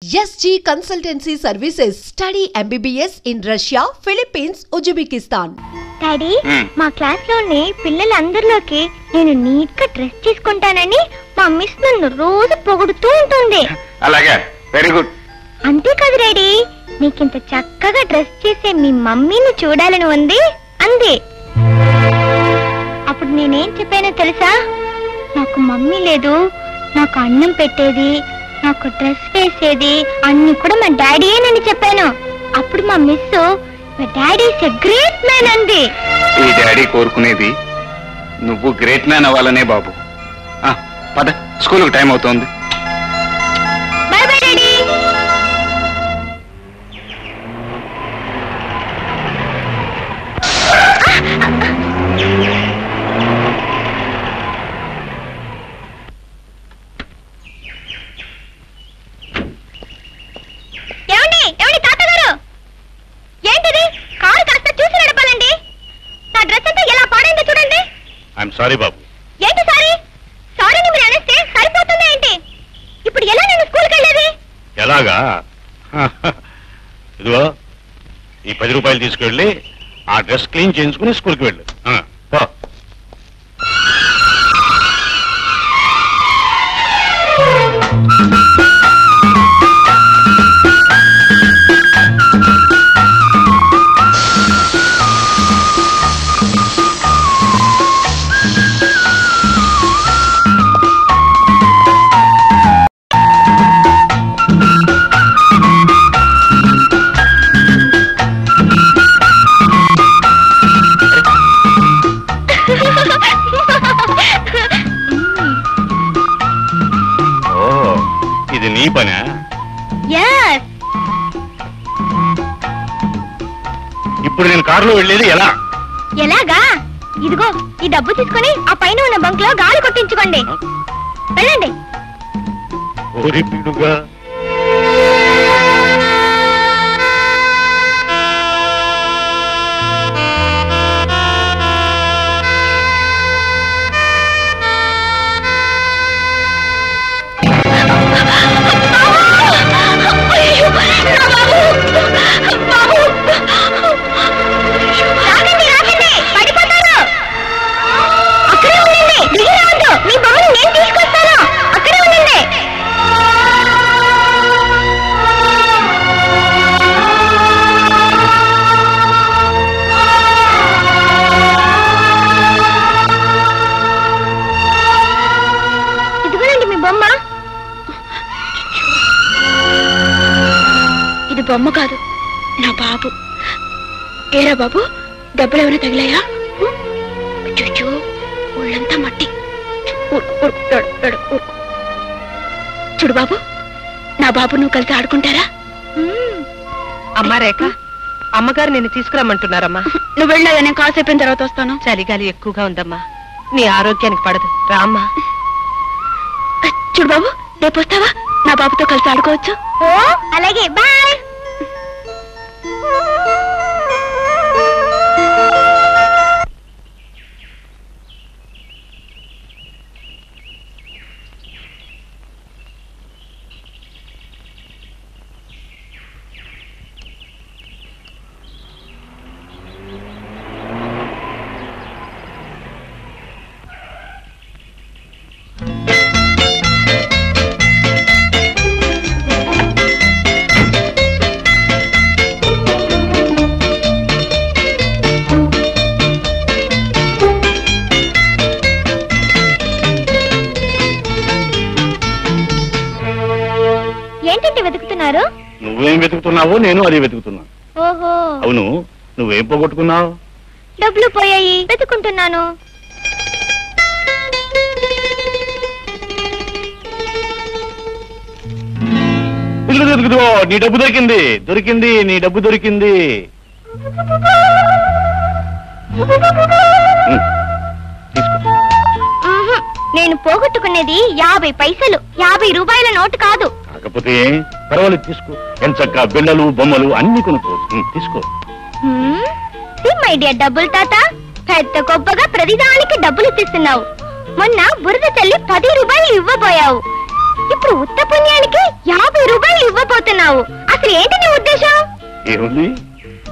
SG Consultancy Services. Study MBBS in Russia, Philippines, Uzbekistan. Daddy మా class లోనే పిల్లలందరిలోకి నేను neat గా డ్రెస్ చేసుకుంటానని మా మిస్ నన్ను రోజు పొగుడుతూ ఉంటుంది. అలాగే, వెరీ గుడ్. అంతేకాదు డాడీ, నీకింత చక్కగా డ్రెస్ చేసే మీ మమ్మీని చూడాలని ఉంది అంది. అప్పుడు నేనేం చెప్పానో తెలుసా? నాకు మమ్మీ లేదు, నాకు అన్నం పెట్టేది, నాకు డ్రెస్ వేసేది అన్ని కూడా మా డాడీయేనని చెప్పాను. అప్పుడు మా మిస్ మా daddy is a great man అంది. ఈ డాడీ కోరుకునేది నువ్వు గ్రేట్ మ్యాన్ అవ్వాలనే బాబు. పద, స్కూల్కి టైం అవుతోంది. By bye daddy. సారీ బాబు. ఏంటి సారీ? సారీ ని మీరు అనేస్తే సరిపోతుందా ఏంటి? ఇప్పుడు ఎలా నేను స్కూల్కి వెళ్ళేది? ఎలాగా? ఇదిగో ఈ 10 రూపాయలు తీసుకెళ్ళి ఆ డ్రెస్ క్లీన్ చేయించుకుని స్కూల్కి వెళ్ళు. ఇప్పుడు నేను కారులో వెళ్ళేది ఎలా? ఎలాగా? ఇదిగో ఈ డబ్బు తీసుకొని ఆ పైన ఉన్న బంక్ లో గాలి కొట్టించుకోండి. వెళ్ళండి. ఓరి పిడుగా. బొమ్మ కాదు, నా బాబు. ఏరా బాబు, దెబ్బలు ఏమైనా తగిలాయా? చూచూ, ఒళ్ళంతా మట్టి. చూడు బాబు, నా బాబు నువ్వు కలిసి ఆడుకుంటారా? అమ్మా రేఖ, అమ్మగారు నిన్ను తీసుకురమ్మంటున్నారమ్మా. నువ్వు వెళ్ళాగా, నేను కాసేపు తర్వాత వస్తాను. చలిగాలి ఎక్కువగా ఉందమ్మా, నీ ఆరోగ్యానికి పడదు, రామ్మా. చూడు బాబు, రేపు వస్తావా? నా బాబుతో కలిసి ఆడుకోవచ్చు. ఓ అలాగే, బాయ్. నువ్వేం వెతుకుతున్నావో నేను అది వెతుకుతున్నాను. ఓహో, అవును, నువ్వేం పోగొట్టుకున్నావు? డబ్బులు పోయాయి, వెతుకుంటున్నాను. నీ డబ్బు దొరికింది, దొరికింది, నీ డబ్బు దొరికింది. నేను పోగొట్టుకునేది 50 పైసలు, 50 రూపాయల నోటు కాదు. కాకపోతే పర్వాలేదు, తీసుకో. ఎంచక్క బిళ్ళలు, బొమ్మలు అన్ని కొనుక్కోవచ్చు, తీసుకో. మై డియర్ డబ్బులు తాత, పెద్ద గొప్పగా ప్రతిదానికి డబ్బులు ఇస్తున్నావు. మొన్న బురద చల్లి 10 రూపాయలు ఇవ్వబోయావు, ఇప్పుడు ఉత్త పుణ్యానికి 50 రూపాయలు ఇవ్వబోతున్నావు. అంటున్నావు? అసలు ఏంటి నీ ఉద్దేశం? ఏముంది,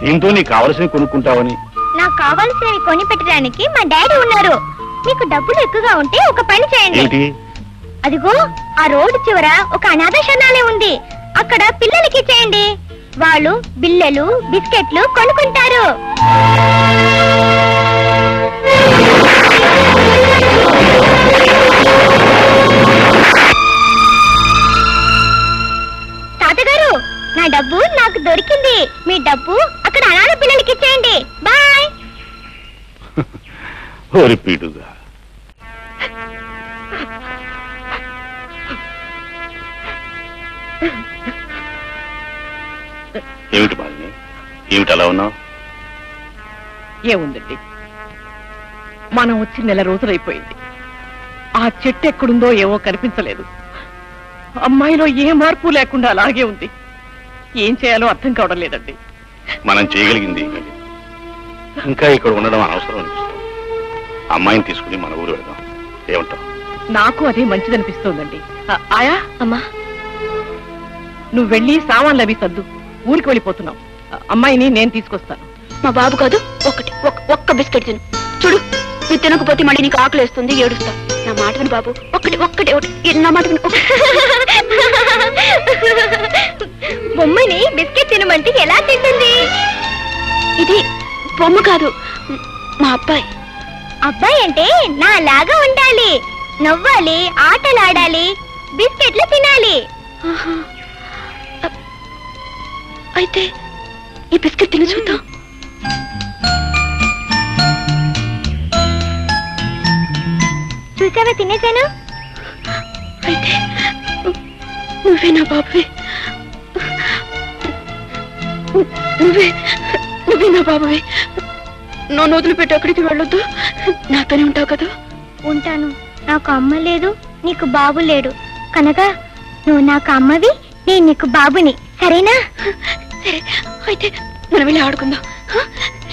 దీంతో నీకు కావలసినవి కొనుక్కుంటావని. నాకు కావాల్సినవి కొని పెట్టడానికి మా డాడీ ఉన్నారు. మీకు డబ్బులు ఎక్కువగా ఉంటే ఒక పని చేయండి. అదిగో ఆ రోడ్డు చివర ఒక అనాథాశ్రమాలే ఉంది, అక్కడ పిల్లలకి ఇచ్చేయండి. వాళ్ళు బిల్లలు బిస్కెట్లు కొనుక్కుంటారు. తాతగారు, నా డబ్బు నాకు దొరికింది. మీ డబ్బు అక్కడ అనాథ పిల్లలకి ఇచ్చేయండి. బాయ్. పీడుగా ఏమిటి బాలిని, ఏమిటి అలా ఉన్నావు? ఏముందండి, మనం వచ్చి నెల రోజులైపోయింది. ఆ చెట్టు ఎక్కడుందో ఏవో కనిపించలేదు. అమ్మాయిలో ఏ మార్పు లేకుండా అలాగే ఉంది. ఏం చేయాలో అర్థం కావడం లేదండి. మనం చేయగలిగింది ఇంకా ఇక్కడ ఉండడం అనవసరం అనిపిస్తుంది. అమ్మాయిని తీసుకుని మన ఊరు వెళ్దాం, ఏమంటావు? నాకు అదే మంచిదనిపిస్తోందండి. ఆయా అమ్మా, నువ్వు వెళ్ళి సామాన్లు అవి సర్దు, ఊరికి వెళ్ళిపోతున్నావు. అమ్మాయిని నేను తీసుకొస్తాను. మా బాబు కాదు, ఒక్క బిస్కెట్ తిను. చూడు, నువ్వు తినకపోతే మళ్ళీ నీకు ఆకలి వేస్తుంది, ఏడుస్తా. నా మాట విను బాబు, ఒక్కటే నా మాట విను. బొమ్మని బిస్కెట్ తినమంటే ఎలా తింటుంది? ఇది బొమ్మ కాదు, మా అబ్బాయి. అబ్బాయి అంటే నాలాగా ఉండాలి, నవ్వాలి, ఆటలాడాలి, బిస్కెట్లు తినాలి. అయితే ఈ బిస్కెట్ తిని చూద్దాం. చూసావా, తినేశాను. అయితే నువ్వే నా బాబువి, నువ్వే నా బాబువి. నన్ను వదిలిపెట్టి అక్కడికి వెళ్ళొద్దు, నాతోనే ఉంటావు కదా? ఉంటాను. నాకు అమ్మ లేదు, నీకు బాబు లేడు కనుక నువ్వు నాకు అమ్మవి, నేను నీకు బాబుని. సరేనా? సరే, అయితే మనం వెళ్ళి ఆడుకుందాం.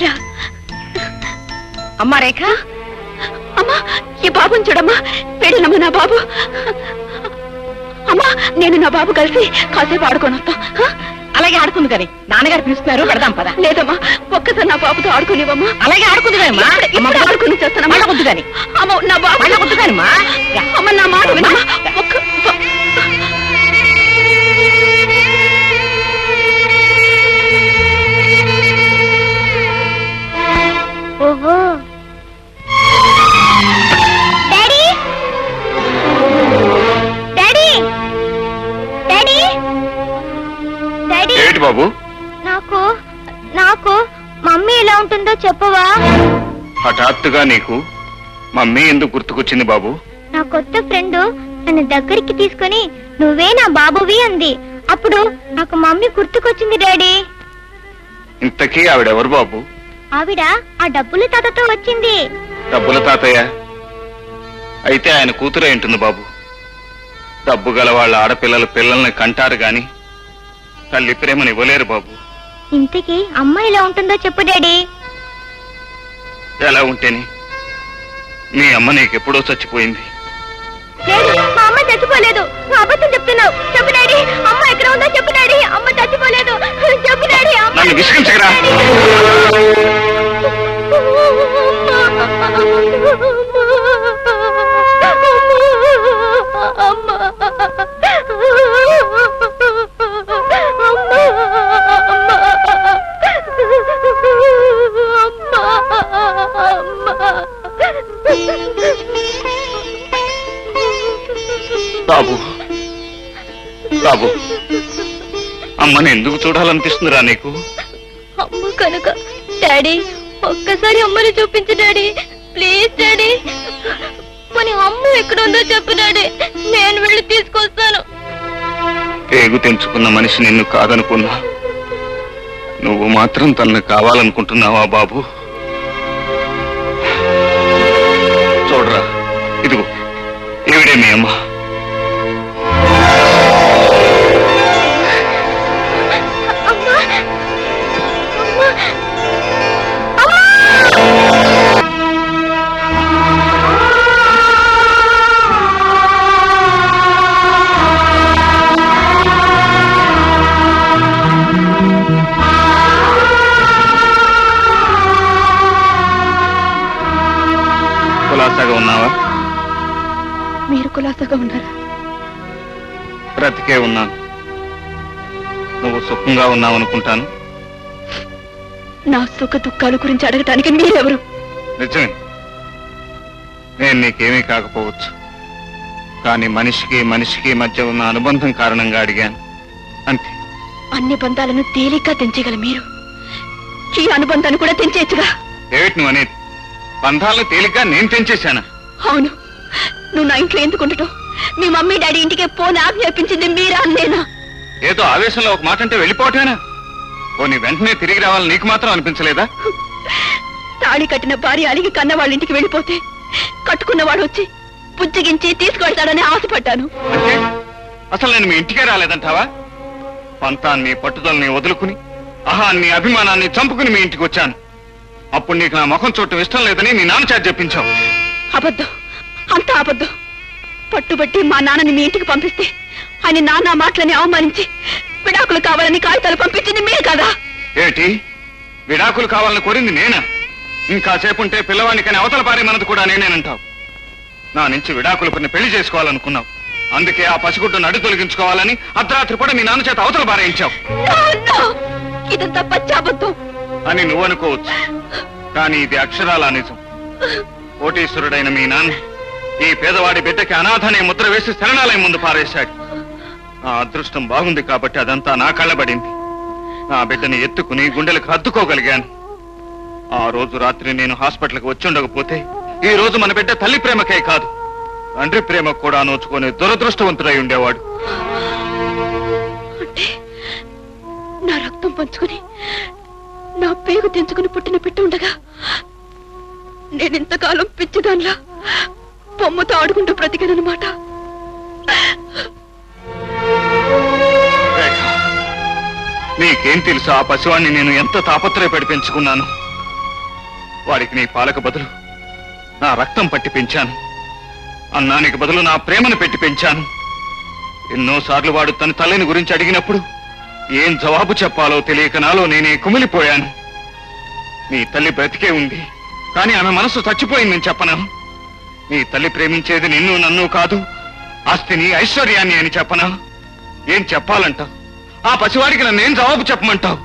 రా. అమ్మా రేఖ, అమ్మా ఈ బాబుని చూడమ్మా, పెళ్ళమ్మా నా బాబు. అమ్మా, నేను నా బాబు కలిసి కాసేపు ఆడుకొని వస్తాం. అలాగే ఆడుకుంది కానీ నాన్నగారు పిలుస్తున్నారు, పెడదాం పద. లేదమ్మా, ఒక్కసారి నా బాబుతో ఆడుకునేవమ్మా. అలాగే ఆడుకుంది కానీ ఆడుకుని చేస్తానమ్మా. వద్దు కానీ అమ్మ, నా బాబు వద్దు కానీ అమ్మ, నా మాట వినమ్మా. ఓహో, డాడీ డాడీ డాడీ డాడీ. ఏంటి బాబు? నాకు నాకు మమ్మీ ఎలా ఉంటుందో చెప్పవా? హఠాత్తుగా నీకు మమ్మీ ఎందుకు గుర్తుకొచ్చింది బాబు? నా కొత్త ఫ్రెండ్ నన్ను దగ్గరికి తీసుకుని నువ్వే నా బాబువి అంది. అప్పుడు నాకు మమ్మీ గుర్తుకొచ్చింది డాడీ. ఇంతకీ ఆవిడెవరు బాబు? ఆవిడ ఆ డబ్బుల తాతతో వచ్చింది. డబ్బుల తాతయ్య అయితే ఆయన కూతురే ఉంటుంది బాబు. డబ్బు గల వాళ్ళ ఆడపిల్లల పిల్లల్ని కంటారు గాని తల్లి ప్రేమని ఇవ్వలేరు బాబు. ఇంతకీ అమ్మ ఎలా ఉంటుందో చెప్పు డాడీ. ఎలా ఉంటేని? మీ అమ్మ నీకెప్పుడో చచ్చిపోయింది. లేదు, మా అమ్మ చచ్చిపోలేదు. నువ్వు అబద్ధం చెప్తున్నావు. చెప్పు డాడీ, అమ్మ ఎక్కడ ఉందో చెప్పు డాడీ. అమ్మ చచ్చిపోలేదు, చెప్పు డాడీ. నన్ను విసిగించగరా? బాబు బాబు, అమ్మని ఎందుకు చూడాలనిపిస్తుందిరా నీకు? అమ్మ కనుక డాడీ, ఒక్కసారి అమ్మని చూపించు డాడీ, ప్లీజ్ డాడీ. మన అమ్మ ఎక్కడుందో చెప్పు డాడీ, నేను వెళ్ళి తీసుకొస్తాను. పేగు తెంచుకున్న మనిషి నిన్ను కాదనుకున్నా, నువ్వు మాత్రం తనను కావాలనుకుంటున్నావా బాబు? చూడరా, ఇదిగో ఈవిడే మీ అమ్మ. కులాసాగా ఉన్నారా? బ్రతికే ఉన్నాను. నువ్వు సుఖంగా ఉన్నావు అనుకుంటాను. నా సుఖ దుఃఖాల గురించి అడగటానికి మీరెవరు? నిజమే, నేను నీకేమీ కాకపోవచ్చు. కానీ మనిషికి మనిషికి మధ్య ఉన్న అనుబంధం కారణంగా అడిగాను, అంతే. అన్ని బంధాలను తేలిగ్గా తెంచగల మీరు ఈ అనుబంధాన్ని కూడా తెంచేచ్చుగా. ఏమిటి నువ్వు అనేది? బంధాలను తేలిగ్గా నేను తెంచేశానా? అవును. నువ్వు నా ఇంట్లో ఎందుకు ఉండటం? మీ మమ్మీ డాడీ ఇంటికి పోని ఆజ్ఞాపించింది మీరా నేనా? ఏదో ఆవేశంలో ఒక మాట అంటే వెళ్ళిపోవటమేనా? నీ వెంటనే తిరిగి రావాలని నీకు మాత్రం అనిపించలేదా? తాళి కట్టిన భార్య అలిగి కన్న వాళ్ళ ఇంటికి వెళ్ళిపోతే కట్టుకున్నవాడు వచ్చి పుచ్చగించి తీసుకువెళ్తాడని ఆశపడ్డాను. అంటే అసలు నేను మీ ఇంటికే రాలేదంటావా? పంతాన్ని పట్టుదలని వదులుకుని అహాన్ని అభిమానాన్ని చంపుకుని మీ ఇంటికి వచ్చాను. అప్పుడు నీకు నా ముఖం చూడటం ఇష్టం లేదని నీ నాన్న చేత చెప్పించావు. అబద్ధం, అంతా అబద్ధం. పట్టుబట్టి మా నాన్నని మీ ఇంటికి పంపిస్తే ఆయన నాన్న మాటలని అవమానించి విడాకులు కావాలని కాగితాలు పంపించింది మీరు కదా? ఏమిటి, విడాకులు కావాలని కోరింది నేనా? ఇంకాసేపు ఉంటే పిల్లవాడికని అవతల పారే మనది కూడా నేనేనంటావు. నా నుంచి విడాకులు కొన్ని పెళ్లి చేసుకోవాలనుకున్నావు. అందుకే ఆ పసిగుడ్డును అడ్డు తొలగించుకోవాలని అర్ధరాత్రి కూడా మీ నాన్న చేత అవతల పారేయించావు. ఇదంతా పచ్చాబద్ధం అని నువ్వు అనుకోవచ్చు, కానీ ఇది అక్షరాల నిజం. కోటీశ్వరుడైన మీ నాన్న ఈ పేదవాడి బిడ్డకి అనాథనే ముద్ర వేసి శరణాలయం ముందు పారేశాడు. నా అదృష్టం బాగుంది కాబట్టి అదంతా నా కళ్ళబడింది. నా బిడ్డని ఎత్తుకుని గుండెలకు హత్తుకోగలిగాను. ఆ రోజు రాత్రి నేను హాస్పిటల్కి వచ్చి ఉండకపోతే ఈ రోజు మన బిడ్డ తల్లి ప్రేమకే కాదు, తండ్రి ప్రేమకు కూడా నోచుకునే దురదృష్టవంతుడై ఉండేవాడు. అంటే నా రక్తం పంచుకుని నా పేగు తెంచుకుని పుట్టిన బిడ్డ ఉండగా నేనింతకాలం పిచ్చిదాన్లా బొమ్మతో ఆడుకుంటూ బ్రతికానన్నమాట. నీకేం తెలుసు ఆ పసివాణ్ణి నేను ఎంత తాపత్రయపడి పెంచుకున్నాను. వాడికి నీ పాలకు బదులు నా రక్తం పట్టి పెంచాను. అన్నానికి బదులు నా ప్రేమను పెట్టి పెంచాను. ఎన్నోసార్లు వాడు తన తల్లిని గురించి అడిగినప్పుడు ఏం జవాబు చెప్పాలో తెలియక నాలో నేనే కుమిలిపోయాను. నీ తల్లి బ్రతికే ఉంది, కానీ ఆమె మనసు చచ్చిపోయిందని చెప్పనా? నీ తల్లి ప్రేమించేది నిన్ను నన్ను కాదు, ఆస్తిని ఐశ్వర్యాన్ని అని చెప్పనా? ఏం చెప్పాలంటావు? ఆ పసివాడికి నన్నేం జవాబు చెప్పమంటావు?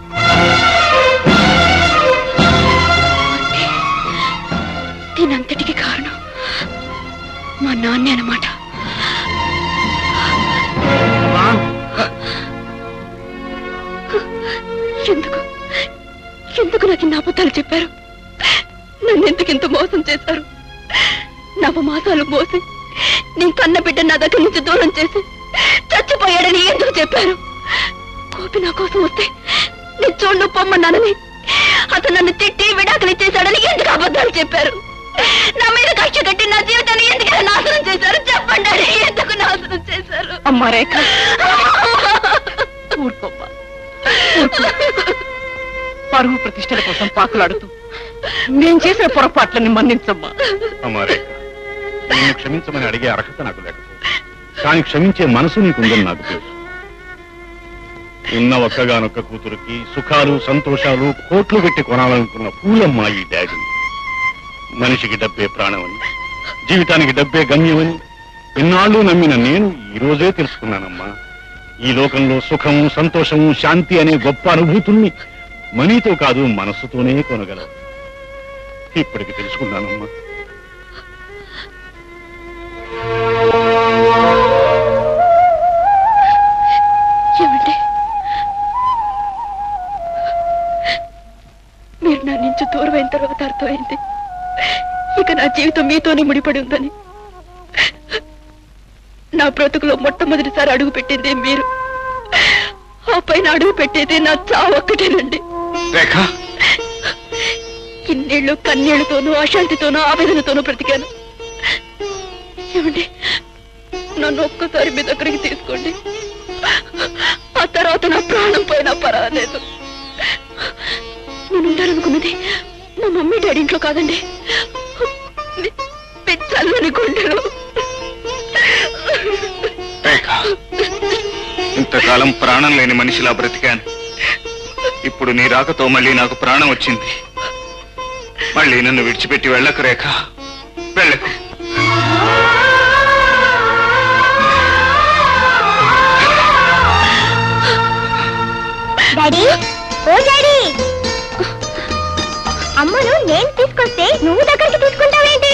దీనంతటికి కారణం మా నాన్నే అన్నమాట. ఎందుకు ఎందుకు నాకు ఇన్ని అబద్ధాలు చెప్పారు? నన్ను ఎందుకింత మోసం చేశారు? నవమాసాలు మోసి నీ కన్న బిడ్డ నా దగ్గర నుంచి దూరం చేసి చచ్చిపోయాడని ఎందుకు చెప్పారు? కోపి నా కోసం వస్తే నీ చూడు పొమ్మన్నానని అతను నన్ను తిట్టి విడాకులు ఇచ్చేశాడని ఎందుకు అబద్ధాలు చెప్పారు? నా మీద కక్ష కట్టి నా జీవితాన్ని ఎందుకు నాశనం చేశారు? చెప్పండి, ఎందుకు నాశనం చేశారు? అమ్మా రేఖ, ఊరుకోమ్మా, పరువు ప్రతిష్టల కోసం పాకులాడుతూ నేను చేసిన పొరపాట్లని మన్నించమ్మా. అమ్మా రేఖ, నిన్ను క్షమించమని అడిగే అర్హత నాకు లేకపోతే, కానీ క్షమించే మనసు నీకుందని నాకు తెలుసు. ఉన్న ఒక్కగానొక్క కూతురికి సుఖాలు సంతోషాలు కోట్లు పెట్టి కొనాలనుకున్న పూలమ్మా ఈ డాడీ. మనిషికి డబ్బే ప్రాణమని, జీవితానికి డబ్బే గమ్యమని ఎన్నాళ్ళు నమ్మిన నేను ఈ రోజే తెలుసుకున్నానమ్మా. ఈ లోకంలో సుఖము సంతోషము శాంతి అనే గొప్ప అనుభూతుల్ని మనీతో కాదు మనస్సుతోనే కొనగలవు. ఇప్పటికి తెలుసుకున్నానమ్మా. ఏమంటే మీరు నా నుంచి దూరం అయిన తర్వాత అర్థమైంది ఇక నా జీవితం మీతోనే ముడిపడి ఉందని. నా బ్రతుకులో మొట్టమొదటిసారి అడుగు పెట్టింది మీరు, ఆ పైన అడుగు పెట్టేది నా చావు ఒక్కటేనండి. ఇన్నేళ్లు కన్నీళ్లతోనూ అశాంతితోనూ ఆవేదనతోనూ బ్రతికాను. ఏమండి, నన్ను ఒక్కసారి మీ దగ్గరికి తీసుకోండి. ఆ తర్వాత నా ప్రాణం పోయినా పర్వాలేదు. నేను ఉండాలనుకున్నది మా మమ్మీ డాడీ ఇంట్లో కాదండి, చల్లని గుండెలు. ఇంతకాలం ప్రాణం లేని మనిషిలా బ్రతికాను. ఇప్పుడు నీ రాకతో మళ్ళీ నాకు ప్రాణం వచ్చింది. మళ్ళీ నన్ను విడిచిపెట్టి వెళ్ళకు రేఖ, వెళ్ళకు. డాడీ, ఓ డాడీ, అమ్మను నేను తీసుకొస్తే నువ్వు దగ్గరికి తీసుకుంటావేంటి?